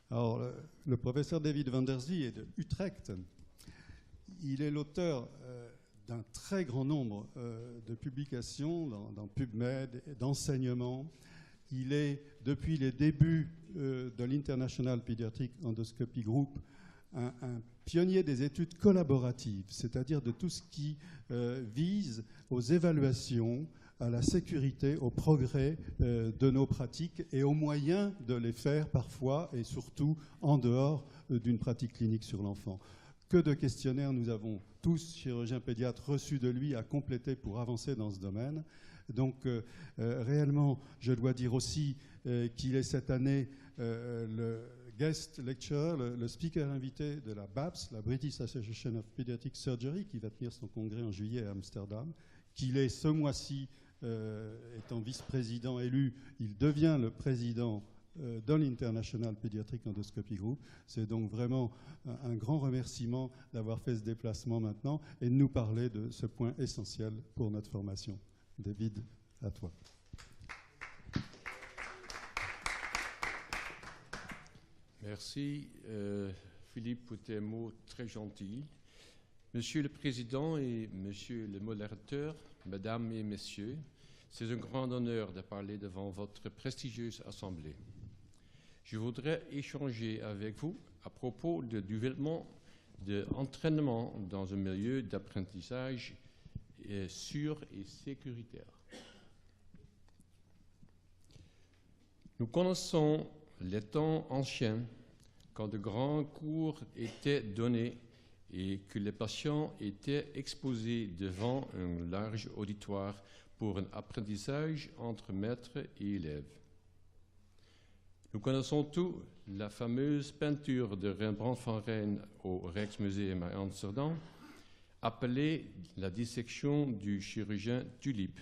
Alors, le professeur David van der Zee est de Utrecht. Il est l'auteur d'un très grand nombre de publications dans PubMed, d'enseignements. Il est, depuis les débuts de l'International Pediatric Endoscopy Group, un pionnier des études collaboratives, c'est-à-dire de tout ce qui vise aux évaluations, à la sécurité, au progrès de nos pratiques et aux moyens de les faire parfois et surtout en dehors d'une pratique clinique sur l'enfant. Que de questionnaires nous avons tous, chirurgiens pédiatres, reçus de lui à compléter pour avancer dans ce domaine. Donc réellement, je dois dire aussi qu'il est cette année le guest lecturer, le speaker invité de la BAPS, la British Association of Pediatric Surgery, qui va tenir son congrès en juillet à Amsterdam, qu'il est ce mois-ci, étant vice-président élu, il devient le président dans l'International Pediatric Endoscopy Group. C'est donc vraiment un grand remerciement d'avoir fait ce déplacement maintenant et de nous parler de ce point essentiel pour notre formation. David, à toi. Merci Philippe pour tes mots très gentils. Monsieur le Président et Monsieur le modérateur, Mesdames et Messieurs, c'est un grand honneur de parler devant votre prestigieuse Assemblée. Je voudrais échanger avec vous à propos du développement de l'entraînement dans un milieu d'apprentissage sûr et sécuritaire. Nous connaissons les temps anciens quand de grands cours étaient donnés et que les patients étaient exposés devant un large auditoire pour un apprentissage entre maître et élève. Nous connaissons tous la fameuse peinture de Rembrandt van Rijn au Rijksmuseum à Amsterdam, appelée la dissection du chirurgien Tulip.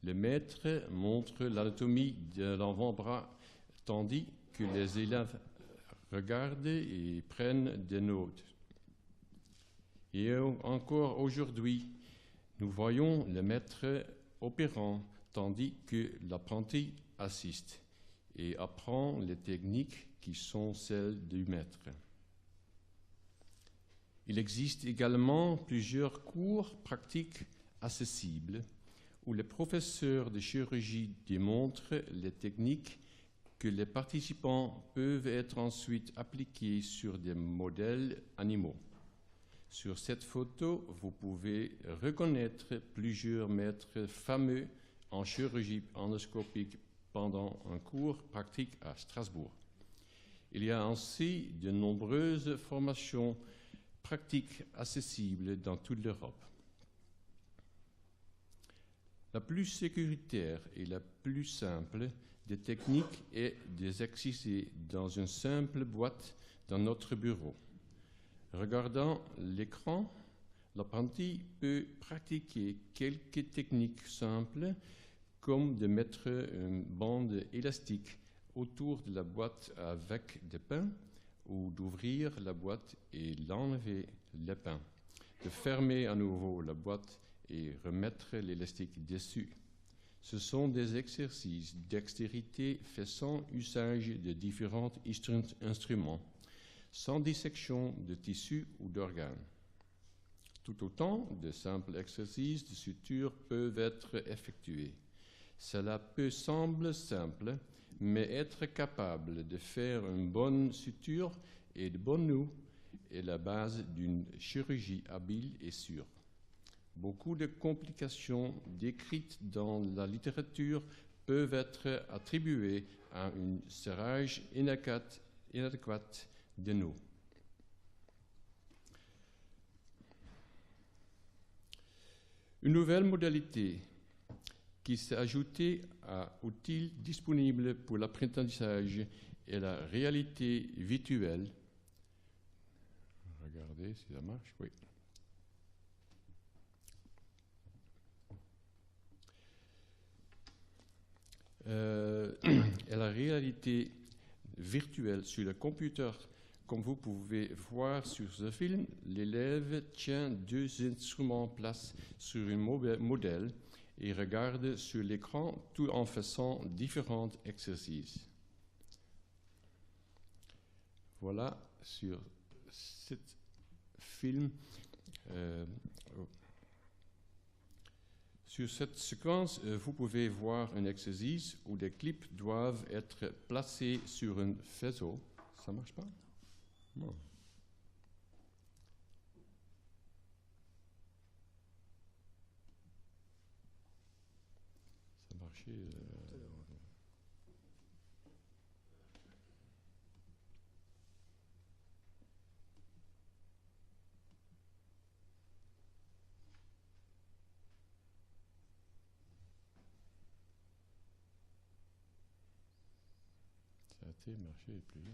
Le maître montre l'anatomie de l'avant-bras, tandis que les élèves regardent et prennent des notes. Et encore aujourd'hui, nous voyons le maître opérant, tandis que l'apprenti assiste et apprend les techniques qui sont celles du maître. Il existe également plusieurs cours pratiques accessibles où les professeurs de chirurgie démontrent les techniques que les participants peuvent être ensuite appliqués sur des modèles animaux. Sur cette photo, vous pouvez reconnaître plusieurs maîtres fameux en chirurgie endoscopique pendant un cours pratique à Strasbourg. Il y a ainsi de nombreuses formations pratiques accessibles dans toute l'Europe. La plus sécuritaire et la plus simple des techniques est d'exercer dans une simple boîte dans notre bureau. Regardant l'écran, l'apprenti peut pratiquer quelques techniques simples comme de mettre une bande élastique autour de la boîte avec des pins ou d'ouvrir la boîte et l'enlever les pins, de fermer à nouveau la boîte et remettre l'élastique dessus. Ce sont des exercices dextérité faisant usage de différents instruments, sans dissection de tissus ou d'organes. Tout autant de simples exercices de suture peuvent être effectués. Cela peut sembler simple, mais être capable de faire une bonne suture et de bons nœuds est la base d'une chirurgie habile et sûre. Beaucoup de complications décrites dans la littérature peuvent être attribuées à un serrage inadéquat de nœuds. Une nouvelle modalité qui s'est ajoutée à outils disponibles pour l'apprentissage est la réalité virtuelle. Regardez si ça marche, oui. Et la réalité virtuelle sur le computer, comme vous pouvez voir sur ce film, l'élève tient deux instruments en place sur un modèle et regarde sur l'écran tout en faisant différents exercices. Voilà, sur ce film, sur cette séquence, vous pouvez voir un exercice où des clips doivent être placés sur un faisceau. Ça marche pas? Non. Ça marchait. Ça a été marché plus bien.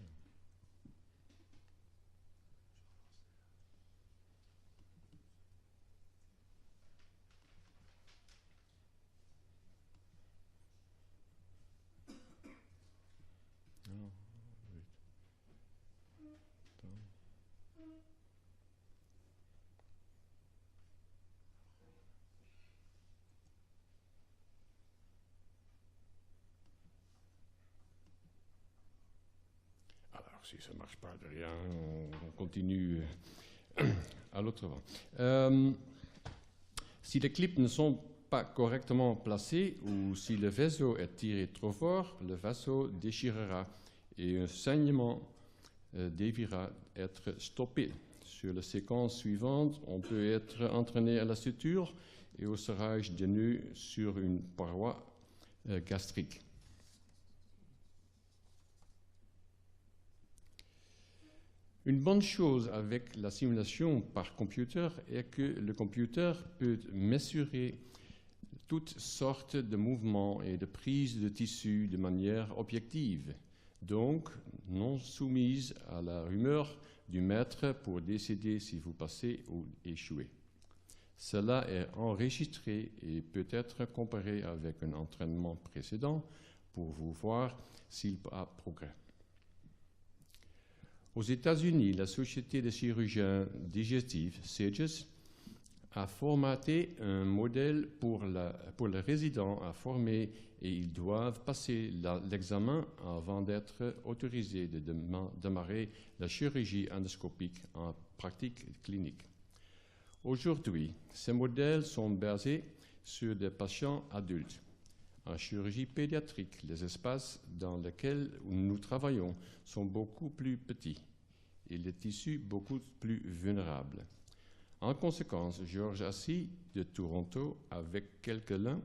Non, oui. Attends. Alors, si ça ne marche pas de rien, on continue à l'autre avant. Si les clips ne sont pas correctement placés ou si le vaisseau est tiré trop fort, le vaisseau déchirera et un saignement devra être stoppé. Sur la séquence suivante, on peut être entraîné à la suture et au serrage des nœuds sur une paroi gastrique. Une bonne chose avec la simulation par computer est que le computer peut mesurer toutes sortes de mouvements et de prises de tissu de manière objective, donc non soumise à la rumeur du maître pour décider si vous passez ou échouez. Cela est enregistré et peut être comparé avec un entraînement précédent pour vous voir s'il y a progrès. Aux États-Unis, la Société de chirurgiens digestifs, SAGES, a formaté un modèle pour les résidents à former et ils doivent passer l'examen avant d'être autorisés de démarrer la chirurgie endoscopique en pratique clinique. Aujourd'hui, ces modèles sont basés sur des patients adultes. En chirurgie pédiatrique, les espaces dans lesquels nous travaillons sont beaucoup plus petits et les tissus beaucoup plus vulnérables. En conséquence, Georges Assis de Toronto, avec quelques-uns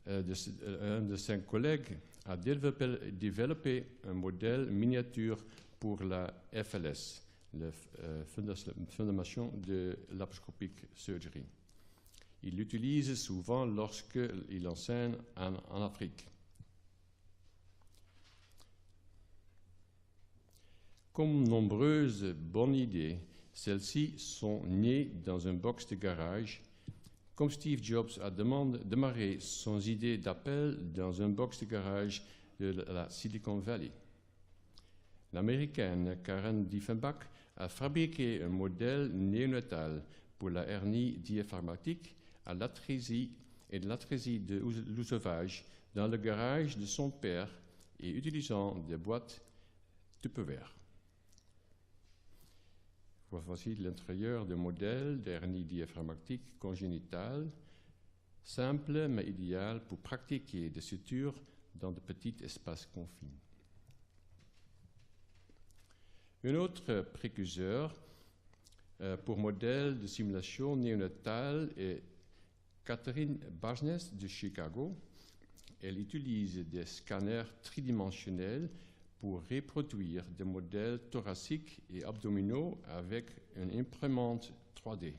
de ses collègues, a développé un modèle miniature pour la FLS, la Fondation de Laparoscopic Surgery. Il l'utilise souvent lorsqu'il enseigne en Afrique. Comme nombreuses bonnes idées, celles-ci sont nées dans un box de garage, comme Steve Jobs a démarré son idée d'appel dans un box de garage de la Silicon Valley. L'Américaine Karen Diefenbach a fabriqué un modèle néonatal pour la hernie diaphragmatique à l'atrésie et de l'atrésie de l'œsophage dans le garage de son père et utilisant des boîtes Tupperware. Voici l'intérieur du modèle d'hernie diaphragmatique congénitale, simple mais idéal pour pratiquer des sutures dans de petits espaces confinés. Un autre précurseur pour modèle de simulation néonatale est Catherine Barsness de Chicago. Elle utilise des scanners tridimensionnels pour reproduire des modèles thoraciques et abdominaux avec une imprimante 3D.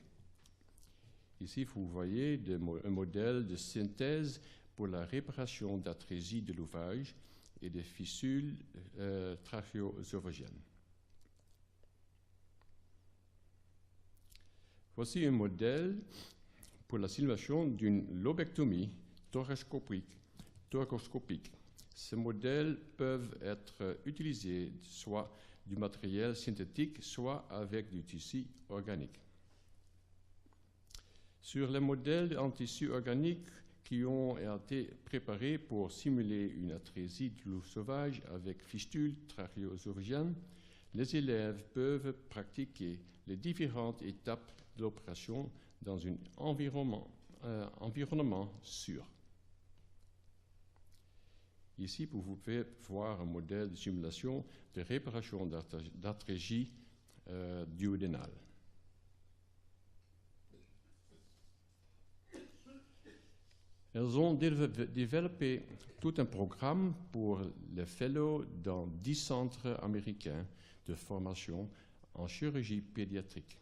Ici, vous voyez un modèle de synthèse pour la réparation d'atrésie de l'œsophage et des fissures trachéo-œsophagiennes. Voici un modèle pour la simulation d'une lobectomie thoracoscopique. Ces modèles peuvent être utilisés soit du matériel synthétique, soit avec du tissu organique. Sur les modèles en tissu organique qui ont été préparés pour simuler une atrésie de l'œsophage avec fistule trachéo-œsophagienne, les élèves peuvent pratiquer les différentes étapes de l'opération dans un environnement sûr. Ici, vous pouvez voir un modèle de simulation de réparation d'atrésie duodénale. Elles ont développé tout un programme pour les fellows dans 10 centres américains de formation en chirurgie pédiatrique.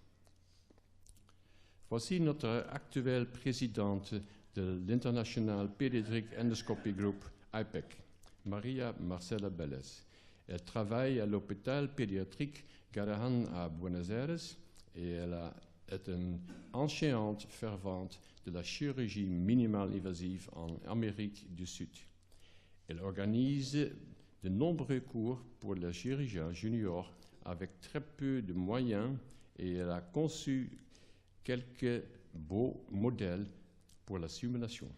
Voici notre actuelle présidente de l'International Pediatric Endoscopy Group, IPEC, Maria Marcela Belles. Elle travaille à l'hôpital pédiatrique Garrahan à Buenos Aires et elle est une enseignante fervente de la chirurgie minimale invasive en Amérique du Sud. Elle organise de nombreux cours pour les chirurgiens juniors avec très peu de moyens et elle a conçu quelques beaux modèles pour la simulation.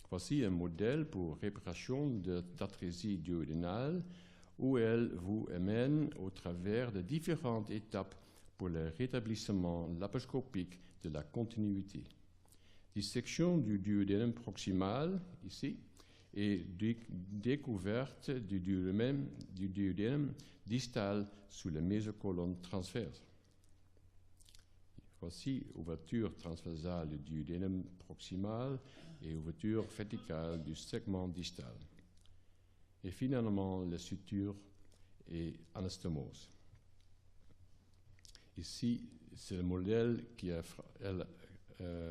Voici un modèle pour réparation d'atrésie duodénale où elle vous amène au travers de différentes étapes pour le rétablissement laparoscopique de la continuité. Dissection du duodénum proximal, ici, et découverte du duodénum distal sous la mésocolonne transverse. Voici ouverture transversale du duodénum proximal et ouverture verticale du segment distal. Et finalement, la suture et anastomose. Ici, c'est le modèle qu'elle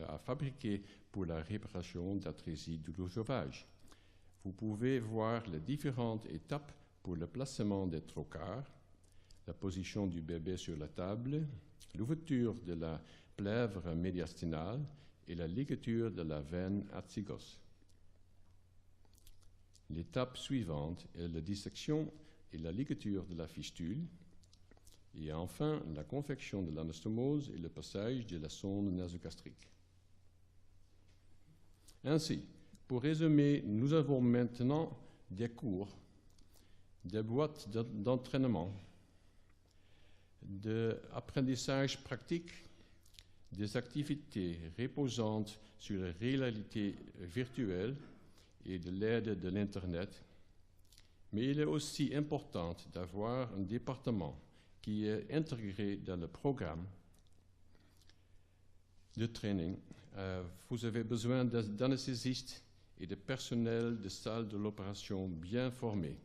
a fabriqué pour la réparation d'atrésie du sauvage. Vous pouvez voir les différentes étapes pour le placement des trocars, la position du bébé sur la table, l'ouverture de la plèvre médiastinale et la ligature de la veine azygos. L'étape suivante est la dissection et la ligature de la fistule, et enfin la confection de l'anastomose et le passage de la sonde nasogastrique. Ainsi, pour résumer, nous avons maintenant des cours, des boîtes d'entraînement, d'apprentissage pratique, des activités reposantes sur la réalité virtuelle et de l'aide de l'Internet. Mais il est aussi important d'avoir un département qui est intégré dans le programme de training. Vous avez besoin d'anesthésistes et de personnel de salle de l'opération bien formés.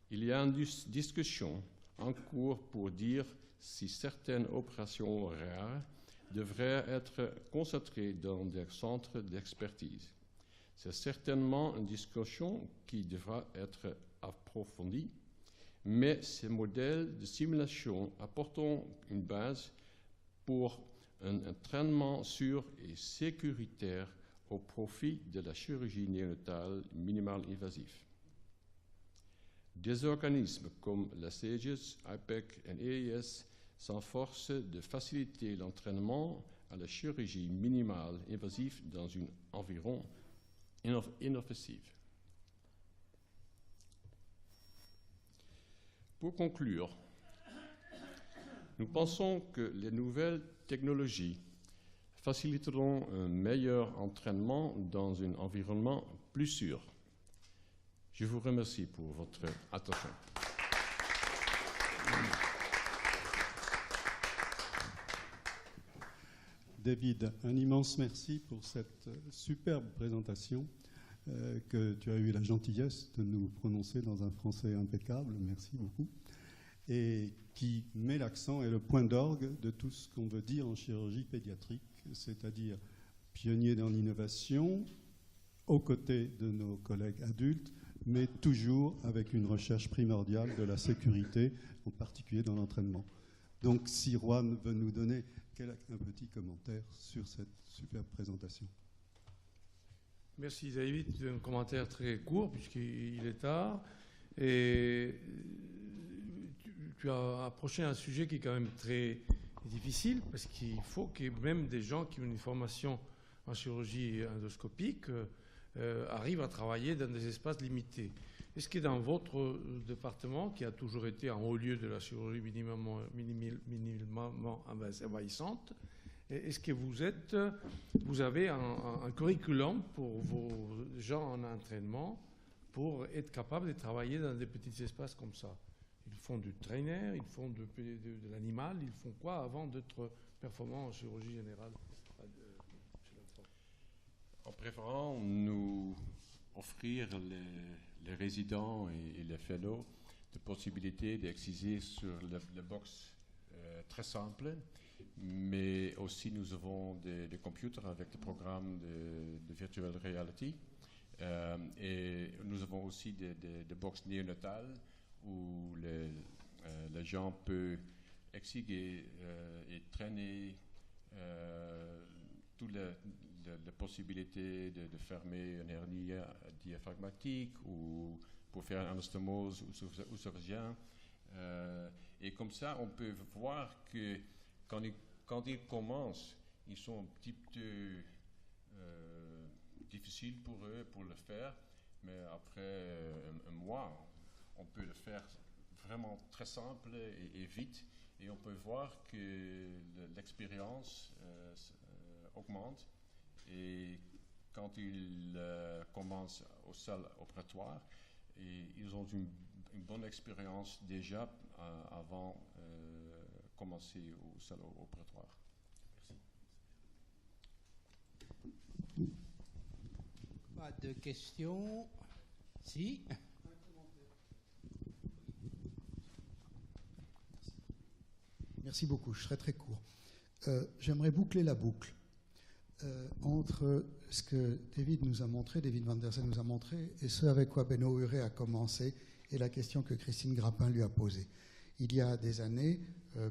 Il y a une discussion en cours pour dire si certaines opérations rares devraient être concentrées dans des centres d'expertise. C'est certainement une discussion qui devra être approfondie, mais ces modèles de simulation apportent une base pour un entraînement sûr et sécuritaire au profit de la chirurgie néonatale minimale invasive. Des organismes comme la SAGES, IPEC et AES s'efforcent de faciliter l'entraînement à la chirurgie minimale invasive dans un environnement inoffensif. Pour conclure, nous pensons que les nouvelles technologies faciliteront un meilleur entraînement dans un environnement plus sûr. Je vous remercie pour votre attention. David, un immense merci pour cette superbe présentation que tu as eu la gentillesse de nous prononcer dans un français impeccable. Merci beaucoup. Et qui met l'accent et le point d'orgue de tout ce qu'on veut dire en chirurgie pédiatrique, c'est-à-dire pionnier dans l'innovation, aux côtés de nos collègues adultes, mais toujours avec une recherche primordiale de la sécurité, en particulier dans l'entraînement. Donc, si Juan veut nous donner un petit commentaire sur cette superbe présentation. Merci David, un commentaire très court puisqu'il est tard. Et tu as approché un sujet qui est quand même très difficile parce qu'il faut que même des gens qui ont une formation en chirurgie endoscopique arrivent à travailler dans des espaces limités. Est-ce que dans votre département, qui a toujours été en haut lieu de la chirurgie minimalement envahissante, est-ce que vous avez un curriculum pour vos gens en entraînement pour être capable de travailler dans des petits espaces comme ça? Ils font du trainer, ils font de l'animal, ils font quoi avant d'être performants en chirurgie générale? En préférant nous offrir les résidents et les fellows de possibilités d'exercer sur le box très simple, mais aussi nous avons des computers avec des programmes de virtual reality et nous avons aussi des box néonatales où les gens peuvent exercer et traîner toutes les possibilités de fermer une hernie diaphragmatique ou pour faire une anastomose ou chirurgien. Et comme ça, on peut voir que quand ils commencent, ils sont un petit peu difficiles pour eux pour le faire, mais après un mois, on peut le faire vraiment très simple et vite, et on peut voir que l'expérience augmente. Et quand ils commencent au salle opératoire, ils ont une bonne expérience déjà avant commencer au salle opératoire. Merci. Pas de questions? Si. Merci beaucoup, je serai très court. J'aimerais boucler la boucle entre ce que David Van der Zel nous a montré, et ce avec quoi Benno Huré a commencé, et la question que Christine Grappin lui a posée. Il y a des années,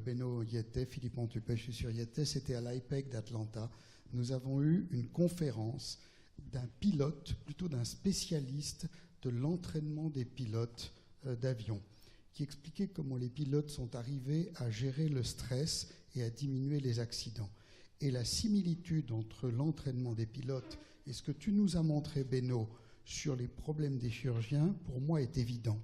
Benno y était, Philippe Montupet, je suis sûr, y était, c'était à l'IPEC d'Atlanta. Nous avons eu une conférence d'un pilote, plutôt d'un spécialiste de l'entraînement des pilotes d'avion, qui expliquait comment les pilotes sont arrivés à gérer le stress et à diminuer les accidents. Et la similitude entre l'entraînement des pilotes et ce que tu nous as montré, Benno, sur les problèmes des chirurgiens, pour moi, est évident.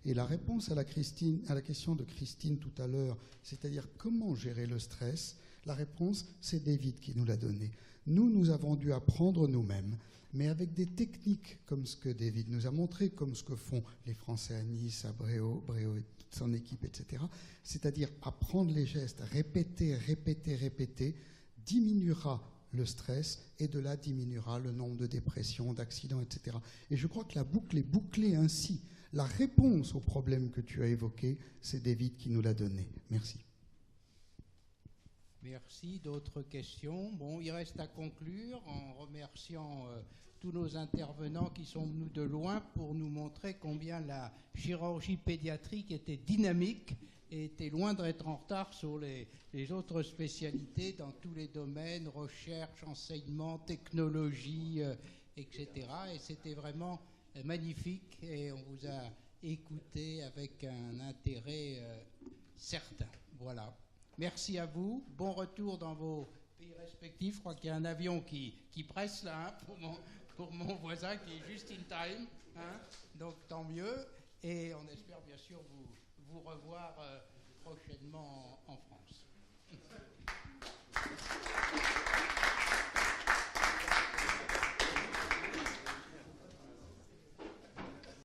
Et la réponse à la question de Christine tout à l'heure, c'est-à-dire comment gérer le stress, la réponse, c'est David qui nous l'a donnée. Nous avons dû apprendre nous-mêmes, mais avec des techniques comme ce que David nous a montré, comme ce que font les Français à Nice, à Bréau et son équipe, etc. C'est-à-dire apprendre les gestes, répéter, diminuera le stress et de là diminuera le nombre de dépressions, d'accidents, etc. Et je crois que la boucle est bouclée ainsi. La réponse au problème que tu as évoqué, c'est David qui nous l'a donné. Merci. Merci. D'autres questions? Bon, il reste à conclure en remerciant tous nos intervenants qui sont venus de loin pour nous montrer combien la chirurgie pédiatrique était dynamique et était loin d'être en retard sur les autres spécialités dans tous les domaines, recherche, enseignement, technologie, etc. Et c'était vraiment magnifique et on vous a écouté avec un intérêt certain. Voilà. Merci à vous. Bon retour dans vos pays respectifs. Je crois qu'il y a un avion qui presse là pour mon voisin qui est juste in time. Hein. Donc tant mieux. Et on espère bien sûr vous revoir prochainement en France.